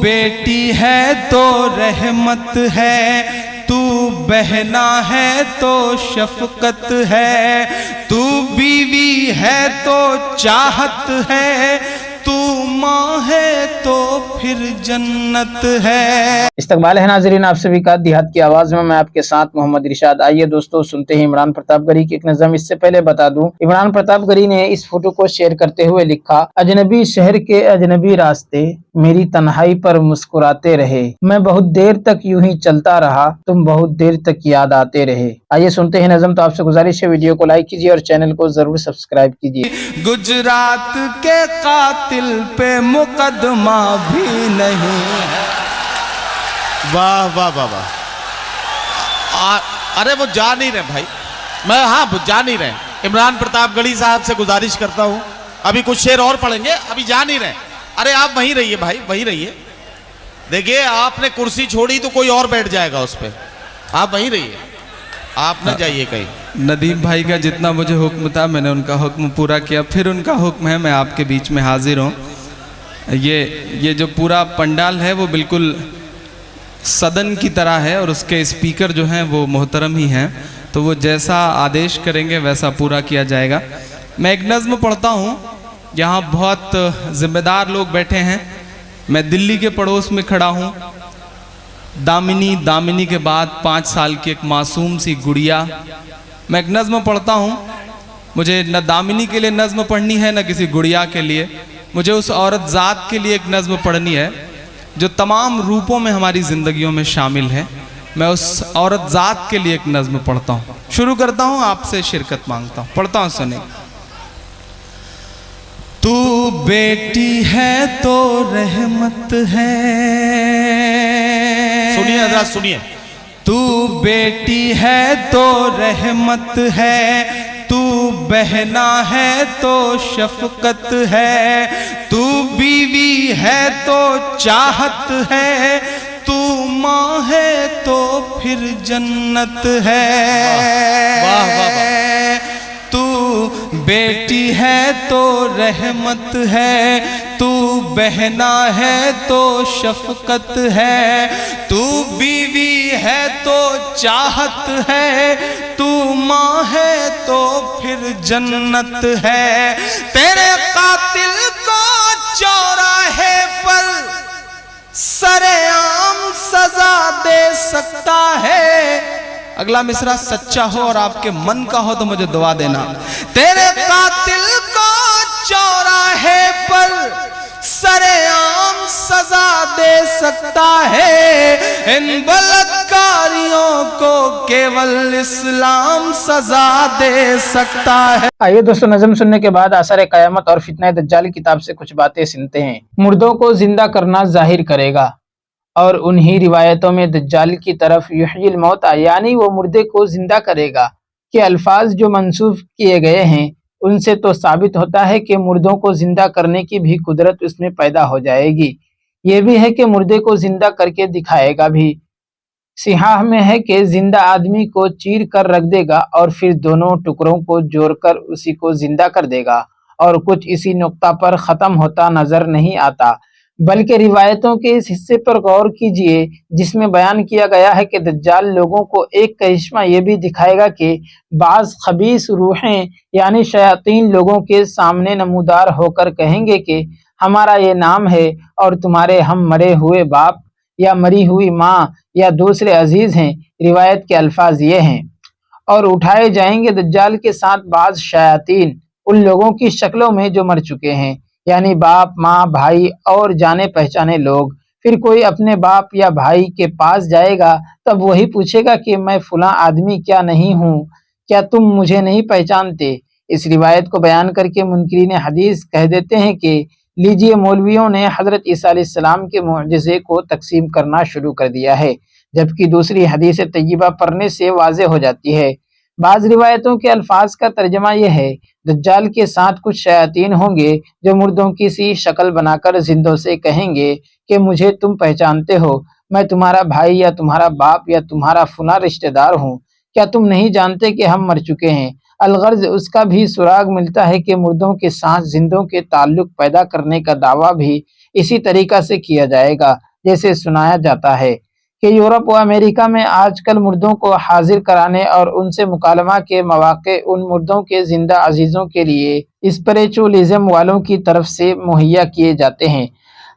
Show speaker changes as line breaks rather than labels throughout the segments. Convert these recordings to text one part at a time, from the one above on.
بیٹی ہے تو رحمت ہے، تو بہنا ہے تو شفقت ہے، تو بیوی ہے تو چاہت ہے، تو ماں ہے تو پھر جنت ہے۔
استقبال ہے ناظرین آپ سبھی کا دیہات کی آواز میں آپ کے ساتھ محمد ارشاد۔ آئیے دوستو سنتے ہیں عمران پرتاپ گڑھی کی ایک نظم۔ اس سے پہلے بتا دوں عمران پرتاپ گڑھی نے اس فوٹو کو شیئر کرتے ہوئے لکھا، اجنبی شہر کے اجنبی راستے میری تنہائی پر مسکراتے رہے، میں بہت دیر تک یوں ہی چلتا رہا، تم بہت دیر تک یاد آتے رہے۔ آئیے سنتے ہیں نظم۔ تو آپ سے گزارش ہے ویڈیو کو لائک کیجیے اور چینل کو ضرور سبسکرائب کیجیے۔
گجرات کے قاتل پہ مقدمہ بھی نہیں ہے۔
واہ واہ واہ واہ، ارے وہ جا نہیں رہے بھائی، میں وہ جا نہیں رہے۔ عمران پرتاپ گڑھی صاحب سے گزارش کرتا ہوں، ابھی کچھ شعر اور پڑھیں گے، ابھی جا نہیں رہے۔ ارے آپ وہیں رہیے بھائی، وہیں رہیے۔ دیکھیے آپ نے کرسی چھوڑی تو کوئی اور بیٹھ جائے گا اس پہ، آپ وہیں رہیے، آپ نہ جائیے کہیں۔
ندیم بھائی کا جتنا مجھے حکم تھا میں نے ان کا حکم پورا کیا، پھر ان کا حکم ہے میں آپ کے بیچ میں حاضر ہوں۔ یہ جو پورا پنڈال ہے وہ بالکل صدن کی طرح ہے، اور اس کے اسپیکر جو ہیں وہ محترم ہی ہیں، تو وہ جیسا آدیش کریں گے ویسا پورا کیا جائے گا۔ میں ایک نظم پڑھتا ہوں، یہاں بہت ذمہ دار لوگ بیٹھے ہیں، میں دلی کے پڑوس میں کھڑا ہوں۔ دامنی کے بعد 5 سال کی ایک معصوم سی گڑیا۔ میں ایک نظم پڑھتا ہوں، مجھے نہ دامنی کے لیے نظم پڑھنی ہے نہ کسی گڑیا کے لیے، مجھے اس عورت ذات کے لیے ایک نظم پڑھنی ہے جو تمام روپوں میں ہماری زندگیوں میں شامل ہے۔ میں اس عورت ذات کے لیے ایک نظم پڑھتا ہوں، شروع کرتا ہوں، آپ سے شرکت مانگتا ہوں، پڑھتا ہوں، سنیں۔ تو بیٹی ہے تو رحمت ہے،
سنیے حضرات سنیے،
تو بیٹی ہے تو رحمت ہے، تو بہنا ہے تو شفقت ہے، تو بیوی ہے تو چاہت ہے، تو ماں ہے تو پھر جنت ہے۔
واہ واہ واہ،
تو بیٹی ہے تو رحمت ہے، تو بہنا ہے تو شفقت ہے، تو بیوی ہے تو چاہت ہے، تو ماں ہے تو پھر جنت ہے۔ تیرے قاتل کو چوراہے پر سر عام سزا دے سکتا ہے۔ اگلا مصرع سچا ہو اور آپ کے من کا ہو تو مجھے دعا دینا۔ تیرے قاتل کو چوراہے پر سر عام سزا دے سکتا ہے، ان بلاتکاریوں کو کیول اسلام سزا دے سکتا ہے۔
آئیے دوستو نظم سننے کے بعد آثار قیامت اور فتنہ دجال کتاب سے کچھ باتیں سنتے ہیں۔ مردوں کو زندہ کرنا ظاہر کرے گا، اور انہی روایتوں میں دجال کی طرف یحیی الموتى یعنی وہ مردے کو زندہ کرے گا کہ الفاظ جو منسوب کیے گئے ہیں ان سے تو ثابت ہوتا ہے کہ مردوں کو زندہ کرنے کی بھی قدرت اس میں پیدا ہو جائے گی۔ یہ بھی ہے کہ مردے کو زندہ کر کے دکھائے گا بھی۔ صحاح میں ہے کہ زندہ آدمی کو چیر کر رکھ دے گا اور پھر دونوں ٹکڑوں کو جوڑ کر اسی کو زندہ کر دے گا، اور کچھ اسی نقطہ پر ختم ہوتا نظر نہیں آتا۔ بلکہ روایتوں کے اس حصے پر غور کیجئے جس میں بیان کیا گیا ہے کہ دجال لوگوں کو ایک کرشمہ یہ بھی دکھائے گا کہ بعض خبیث روحیں یعنی شیاطین لوگوں کے سامنے نمودار ہو کر کہیں گے کہ ہمارا یہ نام ہے اور تمہارے ہم مرے ہوئے باپ یا مری ہوئی ماں یا دوسرے عزیز ہیں۔ روایت کے الفاظ یہ ہیں، اور اٹھائے جائیں گے دجال کے ساتھ بعض شیاطین ان لوگوں کی شکلوں میں جو مر چکے ہیں، یعنی باپ ماں بھائی اور جانے پہچانے لوگ۔ پھر کوئی اپنے باپ یا بھائی کے پاس جائے گا تب وہی پوچھے گا کہ میں فلاں آدمی کیا نہیں ہوں، کیا تم مجھے نہیں پہچانتے؟ اس روایت کو بیان کر کے منکرین حدیث کہہ دیتے ہیں کہ لیجئے مولویوں نے حضرت عیسیٰ علیہ السلام کے معجزے کو تقسیم کرنا شروع کر دیا ہے، جبکہ دوسری حدیث طیبہ پڑھنے سے واضح ہو جاتی ہے۔ بعض روایتوں کے الفاظ کا ترجمہ یہ ہے، دجال کے ساتھ کچھ شیاطین ہوں گے جو مردوں کی سی شکل بنا کر زندوں سے کہیں گے کہ مجھے تم پہچانتے ہو، میں تمہارا بھائی یا تمہارا باپ یا تمہارا فلاں رشتہ دار ہوں، کیا تم نہیں جانتے کہ ہم مر چکے ہیں؟ الغرض اس کا بھی سراغ ملتا ہے کہ مردوں کے ساتھ زندوں کے تعلق پیدا کرنے کا دعویٰ بھی اسی طریقہ سے کیا جائے گا۔ جیسے سنایا جاتا ہے کہ یورپ و امریکہ میں آج کل مردوں کو حاضر کرانے اور ان سے مکالمہ کے مواقع ان مردوں کے زندہ عزیزوں کے لیے اسپریچولیزم والوں کی طرف سے مہیا کیے جاتے ہیں۔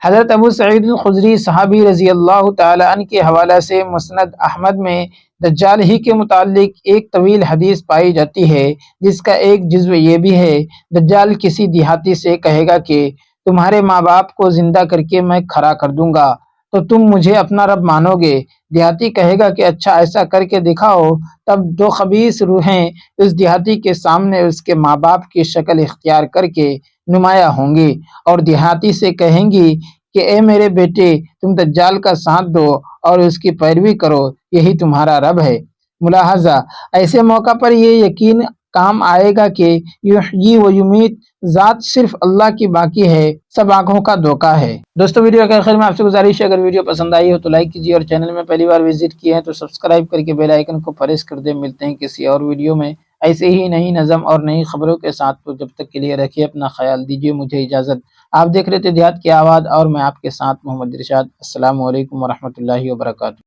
حضرت ابو سعید الخدری صحابی رضی اللہ تعالی عنہ کے حوالہ سے مسند احمد میں دجال ہی کے متعلق ایک طویل حدیث پائی جاتی ہے، جس کا ایک جزو یہ بھی ہے، دجال کسی دیہاتی سے کہے گا کہ تمہارے ماں باپ کو زندہ کر کے میں کھڑا کر دوں گا تو تم مجھے اپنا رب مانو گے؟ دیہاتی کہے گا کہ اچھا ایسا کر کے دکھاؤ۔ تب دو خبیث روحیں اس دیہاتی کے سامنے اس کے ماں باپ کی شکل اختیار کر کے نمایاں ہوں گی اور دیہاتی سے کہیں گی کہ اے میرے بیٹے، تم دجال کا ساتھ دو اور اس کی پیروی کرو، یہی تمہارا رب ہے۔ ملاحظہ، ایسے موقع پر یہ یقین کام آئے گا کہ یحیی و یمیت ذات صرف اللہ کی باقی ہے، سب آنکھوں کا دھوکہ ہے۔ دوستو، ویڈیو کے آخر میں آپ سے گزارش ہے، اگر ویڈیو پسند آئی ہو تو لائک کیجیے اور چینل میں پہلی بار وزٹ کیے ہیں تو سبسکرائب کر کے بیل آئیکن کو پریس کر دیں۔ ملتے ہیں کسی اور ویڈیو میں ایسے ہی نئی نظم اور نئی خبروں کے ساتھ، تو جب تک کے لیے رکھیے اپنا خیال، دیجیے مجھے اجازت۔ آپ دیکھ رہے تھے دیہات کی آواز اور میں آپ کے ساتھ محمد ارشاد۔ السلام علیکم ورحمۃ اللہ وبرکاتہ۔